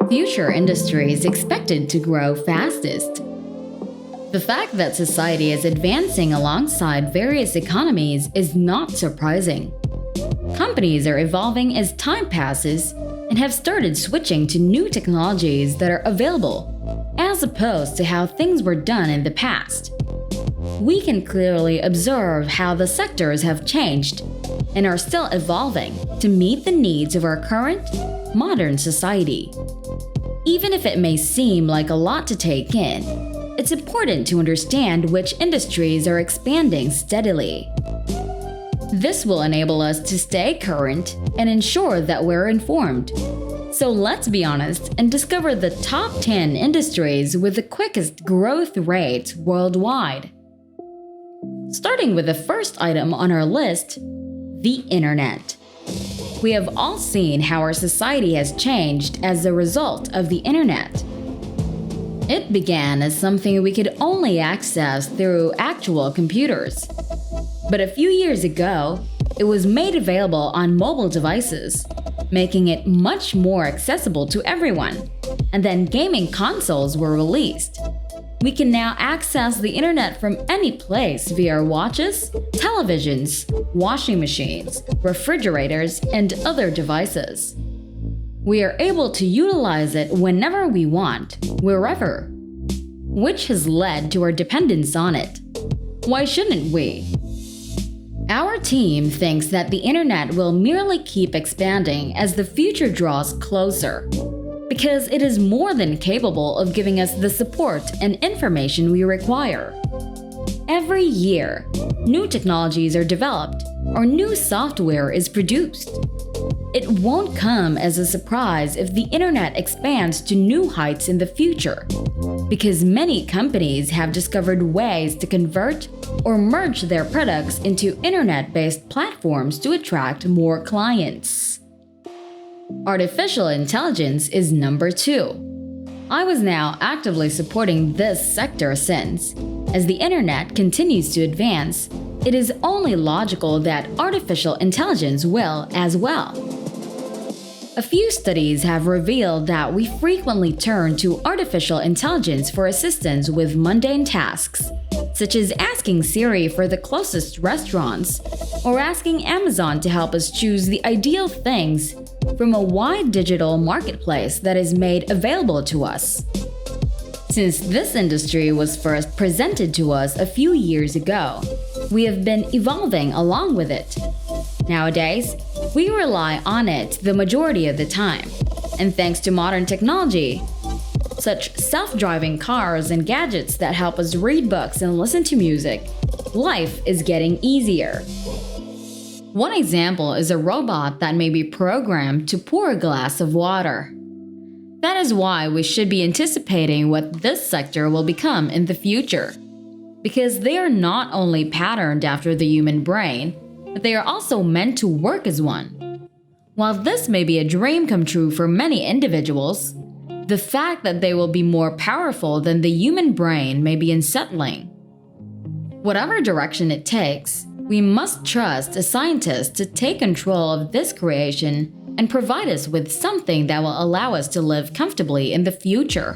Future industry is expected to grow fastest. The fact that society is advancing alongside various economies is not surprising. Companies are evolving as time passes and have started switching to new technologies that are available, as opposed to how things were done in the past. We can clearly observe how the sectors have changed and are still evolving to meet the needs of our current, modern society. Even if it may seem like a lot to take in, it's important to understand which industries are expanding steadily. This will enable us to stay current and ensure that we're informed. So let's be honest and discover the top 10 industries with the quickest growth rates worldwide. Starting with the first item on our list, the Internet. We have all seen how our society has changed as a result of the Internet. It began as something we could only access through actual computers. But a few years ago, it was made available on mobile devices, making it much more accessible to everyone. And then gaming consoles were released. We can now access the internet from any place via our watches, televisions, washing machines, refrigerators, and other devices. We are able to utilize it whenever we want, wherever, which has led to our dependence on it. Why shouldn't we? Our team thinks that the internet will merely keep expanding as the future draws closer, because it is more than capable of giving us the support and information we require. Every year, new technologies are developed or new software is produced. It won't come as a surprise if the internet expands to new heights in the future, because many companies have discovered ways to convert or merge their products into internet-based platforms to attract more clients. Artificial intelligence is number 2. I was now actively supporting this sector since, as the internet continues to advance, it is only logical that artificial intelligence will as well. A few studies have revealed that we frequently turn to artificial intelligence for assistance with mundane tasks, such as asking Siri for the closest restaurants, or asking Amazon to help us choose the ideal things from a wide digital marketplace that is made available to us. Since this industry was first presented to us a few years ago, we have been evolving along with it. Nowadays, we rely on it the majority of the time, and thanks to modern technology, such self-driving cars and gadgets that help us read books and listen to music, life is getting easier. One example is a robot that may be programmed to pour a glass of water. That is why we should be anticipating what this sector will become in the future, because they are not only patterned after the human brain, but they are also meant to work as one. While this may be a dream come true for many individuals, the fact that they will be more powerful than the human brain may be unsettling. Whatever direction it takes, we must trust a scientist to take control of this creation and provide us with something that will allow us to live comfortably in the future.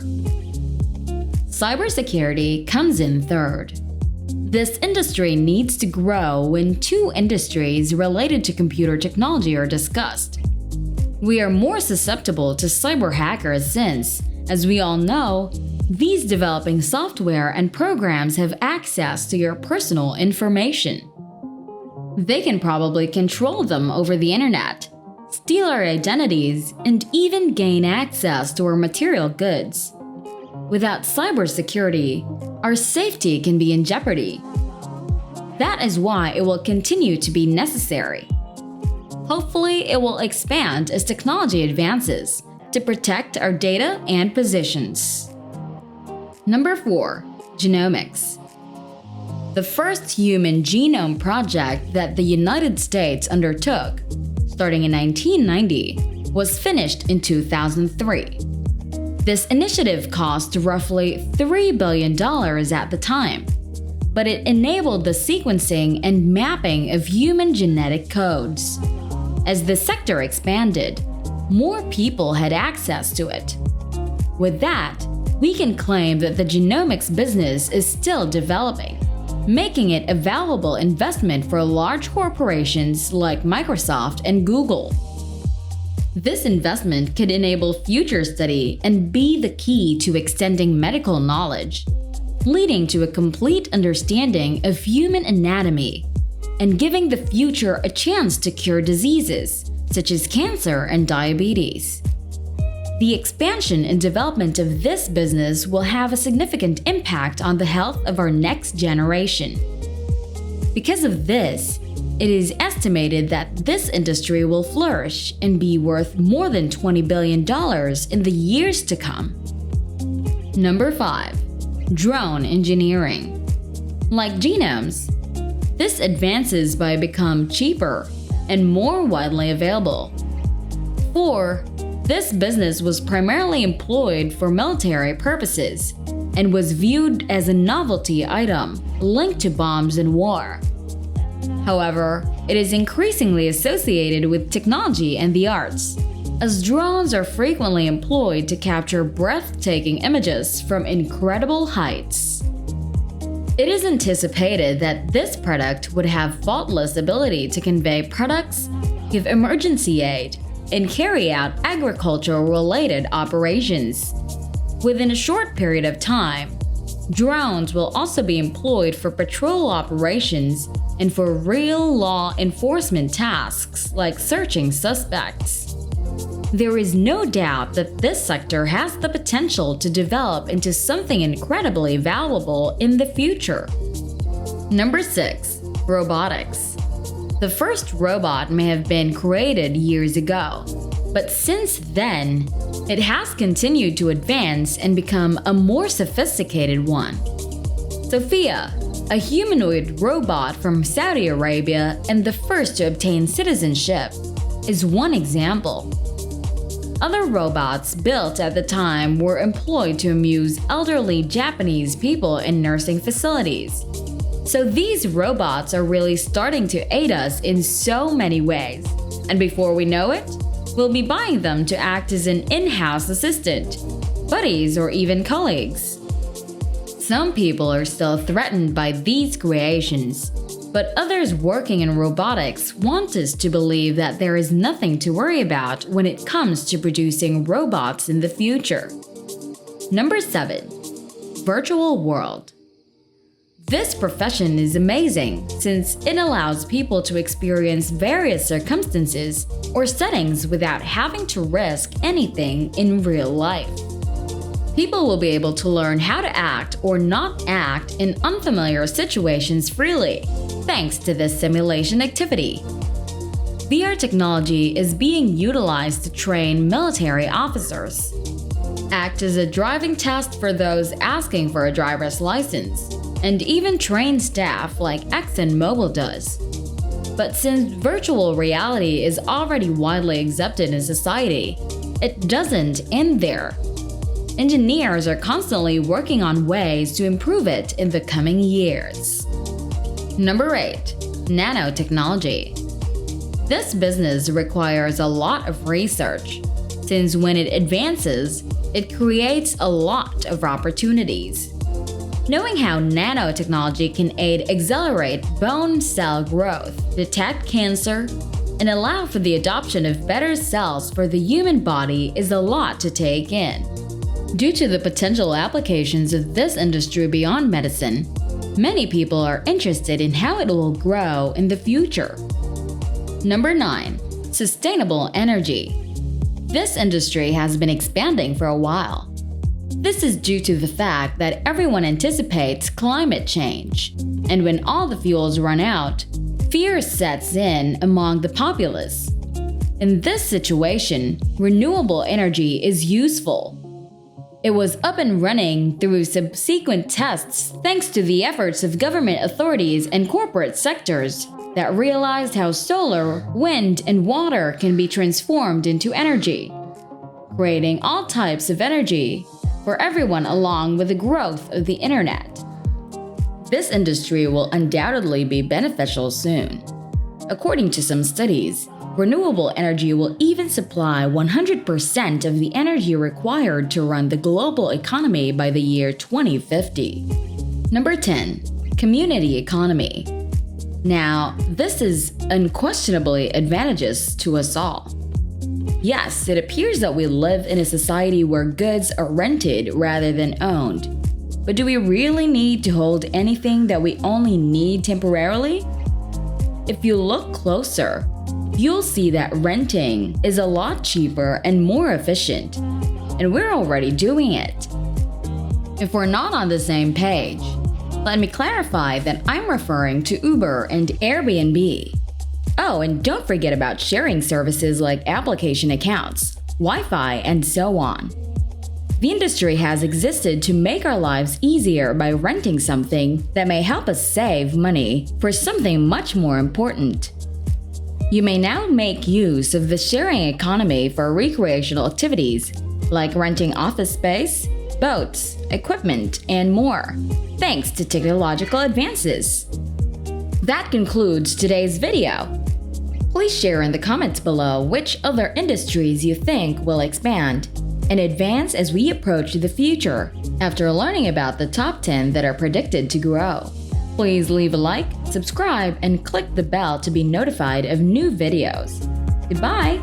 Cybersecurity comes in third. This industry needs to grow when two industries related to computer technology are discussed. We are more susceptible to cyber hackers since, as we all know, these developing software and programs have access to your personal information. They can probably control them over the internet, steal our identities, and even gain access to our material goods. Without cybersecurity, our safety can be in jeopardy. That is why it will continue to be necessary. Hopefully, it will expand as technology advances to protect our data and positions. Number 4. Genomics. The first human genome project that the United States undertook, starting in 1990, was finished in 2003. This initiative cost roughly $3 billion at the time, but it enabled the sequencing and mapping of human genetic codes. As the sector expanded, more people had access to it, With that, we can claim that the genomics business is still developing, making it a valuable investment for large corporations like Microsoft and Google. This investment could enable future study and be the key to extending medical knowledge, leading to a complete understanding of human anatomy and giving the future a chance to cure diseases such as cancer and diabetes. The expansion and development of this business will have a significant impact on the health of our next generation. Because of this, it is estimated that this industry will flourish and be worth more than $20 billion in the years to come. Number 5. Drone engineering. Like genomes, this advances by become cheaper and more widely available. 4. This business was primarily employed for military purposes and was viewed as a novelty item linked to bombs and war. However, it is increasingly associated with technology and the arts, as drones are frequently employed to capture breathtaking images from incredible heights. It is anticipated that this product would have faultless ability to convey products, give emergency aid, and carry out agricultural-related operations. Within a short period of time, drones will also be employed for patrol operations and for real law enforcement tasks like searching suspects. There is no doubt that this sector has the potential to develop into something incredibly valuable in the future. Number 6. Robotics. The first robot may have been created years ago, but since then, it has continued to advance and become a more sophisticated one. Sophia, a humanoid robot from Saudi Arabia and the first to obtain citizenship, is one example. Other robots built at the time were employed to amuse elderly Japanese people in nursing facilities. So these robots are really starting to aid us in so many ways, and before we know it, we'll be buying them to act as an in-house assistant, buddies, or even colleagues. Some people are still threatened by these creations, but others working in robotics want us to believe that there is nothing to worry about when it comes to producing robots in the future. Number 7. Virtual world. This profession is amazing since it allows people to experience various circumstances or settings without having to risk anything in real life. People will be able to learn how to act or not act in unfamiliar situations freely, thanks to this simulation activity. VR technology is being utilized to train military officers, act as a driving test for those asking for a driver's license, and even train staff like ExxonMobil does. But since virtual reality is already widely accepted in society, it doesn't end there. Engineers are constantly working on ways to improve it in the coming years. Number 8. Nanotechnology. This business requires a lot of research, since when it advances, it creates a lot of opportunities. Knowing how nanotechnology can aid accelerate bone cell growth, detect cancer, and allow for the adoption of better cells for the human body is a lot to take in. Due to the potential applications of this industry beyond medicine, many people are interested in how it will grow in the future. Number 9. Sustainable energy. This industry has been expanding for a while. This is due to the fact that everyone anticipates climate change, and when all the fuels run out, fear sets in among the populace. In this situation, renewable energy is useful. It was up and running through subsequent tests thanks to the efforts of government authorities and corporate sectors that realized how solar, wind, and water can be transformed into energy, creating all types of energy for everyone along with the growth of the internet. This industry will undoubtedly be beneficial soon. According to some studies, Renewable energy will even supply 100% of the energy required to run the global economy by the year 2050. Number 10. Community economy. Now, this is unquestionably advantageous to us all. Yes, it appears that we live in a society where goods are rented rather than owned. But do we really need to hold anything that we only need temporarily? If you look closer, you'll see that renting is a lot cheaper and more efficient, and we're already doing it. If we're not on the same page, let me clarify that I'm referring to Uber and Airbnb. Oh, and don't forget about sharing services like application accounts, Wi-Fi, and so on. The industry has existed to make our lives easier by renting something that may help us save money for something much more important. You may now make use of the sharing economy for recreational activities like renting office space, boats, equipment, and more, thanks to technological advances. That concludes today's video. Please share in the comments below which other industries you think will expand and advance as we approach the future after learning about the top 10 that are predicted to grow. Please leave a like, subscribe, and click the bell to be notified of new videos. Goodbye!